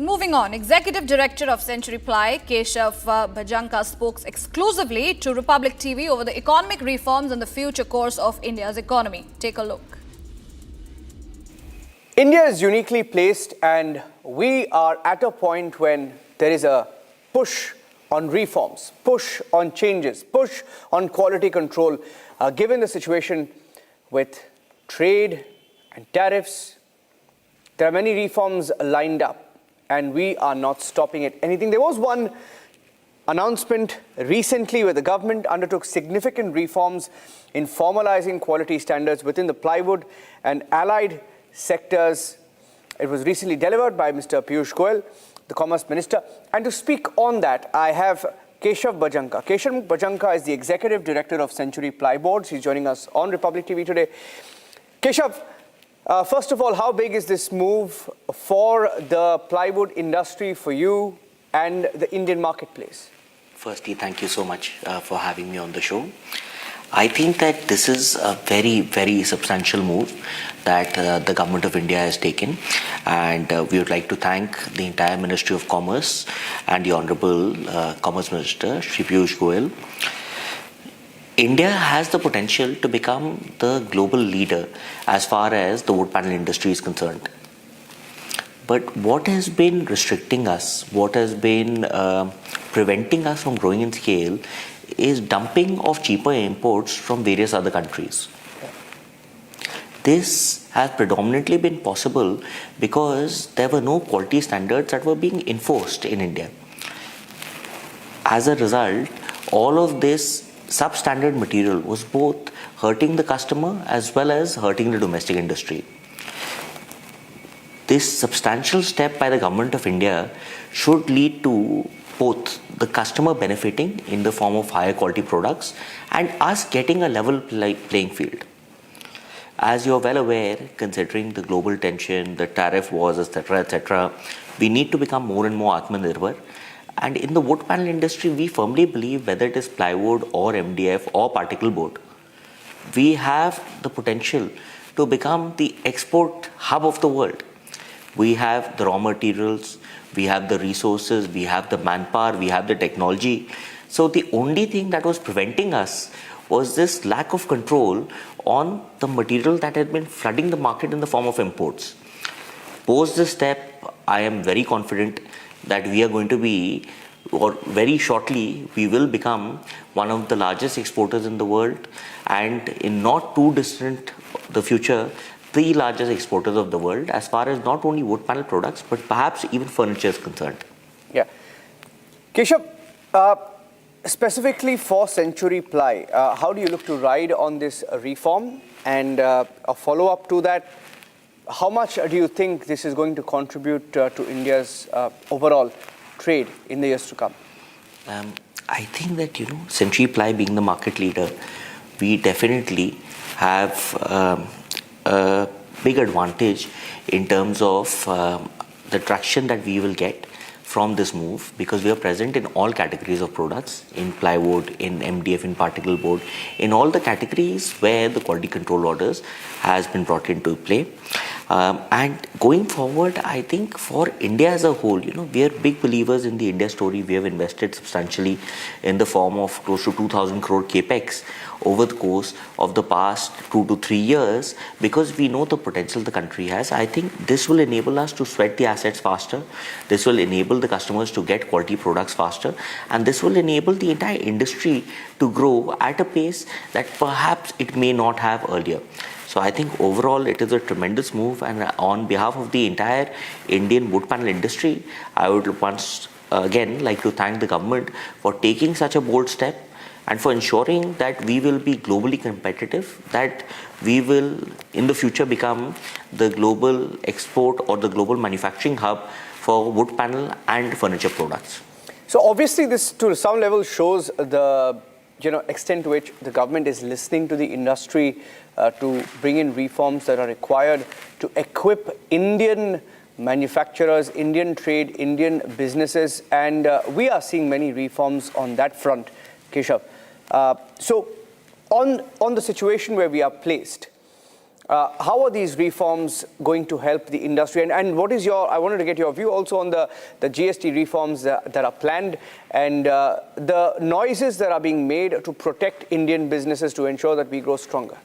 Moving on, Executive Director of CenturyPly, Keshav Bhajanka, spoke exclusively to Republic TV over the economic reforms and the future course of India's economy. Take a look. India is uniquely placed, and we are at a point when there is a push on reforms, push on changes, push on quality control, given the situation with trade and tariffs. There are many reforms lined up, and we are not stopping at anything. There was one announcement recently where the government undertook significant reforms in formalizing quality standards within the plywood and allied sectors. It was recently delivered by Mr. 𝘱𝑒𝑚 𝐺𝑡𝐻, the Commerce Minister. And to speak on that, I have Keshav Bhajanka. Keshav Bhajanka is the Executive Director of CenturyPly Boards. He's joining us on Republic TV today. Keshav, first of all, how big is this move for the plywood industry, for you and the Indian marketplace? Firstly, thank you so much for having me on the show. I think that this is a very, very substantial move that the government of India has taken, and we would like to thank the entire Ministry of Commerce and the Honorable Commerce Minister, Shri 𝘱𝑒𝑚 𝐺𝑡𝐻. India has the potential to become the global leader as far as the wood panel industry is concerned. But what has been restricting us, what has been preventing us from growing in scale is dumping of cheaper imports from various other countries. This has predominantly been possible because there were no quality standards that were being enforced in India. As a result, all of this substandard material was both hurting the customer as well as hurting the domestic industry. This substantial step by the government of India should lead to both the customer benefiting in the form of higher quality products and us getting a level playing field. As you're well aware, considering the global tension, the tariff wars, etc., we need to become more and more Atmanirbhar. And in the wood panel industry, we firmly believe, whether it is plywood or MDF or particle board, we have the potential to become the export hub of the world. We have the raw materials, we have the resources, we have the manpower, we have the technology. So the only thing that was preventing us was this lack of control on the material that had been flooding the market in the form of imports. Post this step, I am very confident that we are going to be, or very shortly, we will become one of the largest exporters in the world, and in not too distant the future, the largest exporters of the world as far as not only wood panel products, but perhaps even furniture is concerned. Yeah. Keshav, specifically for CenturyPly, how do you look to ride on this reform? And a follow-up to that, how much do you think this is going to contribute to India's overall trade in the years to come? I think that, CenturyPly being the market leader, we definitely have a big advantage in terms of the traction that we will get from this move, because we are present in all categories of products, in plywood, in MDF, in particle board, in all the categories where the quality control orders has been brought into play. And going forward, I think for India as a whole, we are big believers in the India story. We have invested substantially in the form of close to 2,000 crore capex over the course of the past 2 to 3 years, because we know the potential the country has. I think this will enable us to sweat the assets faster. This will enable the customers to get quality products faster. And this will enable the entire industry to grow at a pace that perhaps it may not have earlier. So I think overall it is a tremendous move, and on behalf of the entire Indian wood panel industry, I would once again like to thank the government for taking such a bold step and for ensuring that we will be globally competitive, that we will in the future become the global export or the global manufacturing hub for wood panel and furniture products. So obviously this to some level shows the extent to which the government is listening to the industry to bring in reforms that are required to equip Indian manufacturers, Indian trade, Indian businesses, and we are seeing many reforms on that front, Keshav. So on the situation where we are placed, How are these reforms going to help the industry? And what is I wanted to get your view also on the GST reforms that are planned and the noises that are being made to protect Indian businesses to ensure that we grow stronger.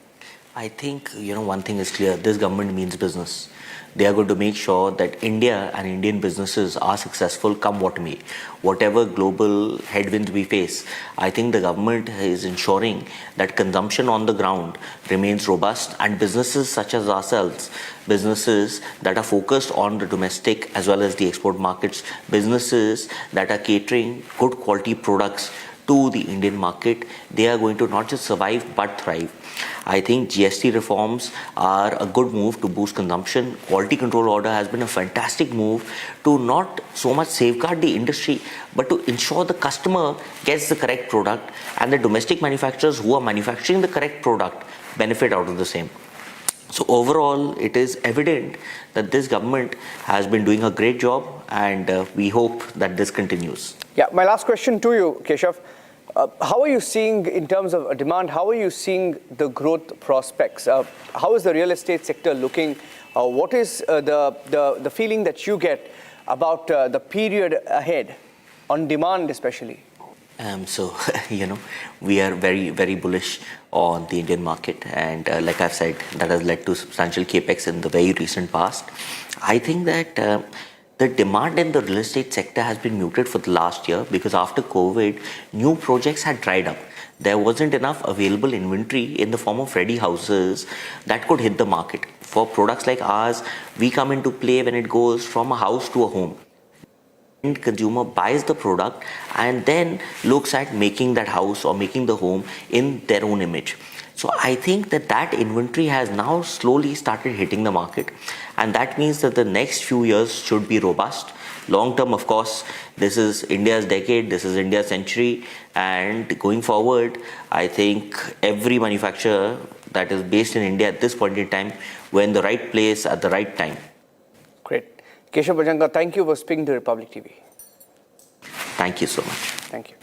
I think, one thing is clear. This government means business. They are going to make sure that India and Indian businesses are successful come what may. Whatever global headwinds we face, I think the government is ensuring that consumption on the ground remains robust and businesses such as ourselves, businesses that are focused on the domestic as well as the export markets, businesses that are catering good quality products to the Indian market, they are going to not just survive but thrive. I think GST reforms are a good move to boost consumption. Quality control order has been a fantastic move to not so much safeguard the industry, but to ensure the customer gets the correct product and the domestic manufacturers who are manufacturing the correct product benefit out of the same. So overall, it is evident that this government has been doing a great job and we hope that this continues. Yeah, my last question to you, Keshav. How are you seeing, in terms of demand, how are you seeing the growth prospects? How is the real estate sector looking? What is the feeling that you get about the period ahead, on demand especially? We are very, very bullish on the Indian market. And like I've said, that has led to substantial capex in the very recent past. I think that the demand in the real estate sector has been muted for the last year because after COVID, new projects had dried up. There wasn't enough available inventory in the form of ready houses that could hit the market. For products like ours, we come into play when it goes from a house to a home. The consumer buys the product and then looks at making that house or making the home in their own image. So I think that inventory has now slowly started hitting the market, and that means that the next few years should be robust. Long term, of course, this is India's decade, this is India's century, and going forward, I think every manufacturer that is based in India at this point in time, we're in the right place at the right time. Great. Keshav Bhajanka, thank you for speaking to Republic TV. Thank you so much. Thank you.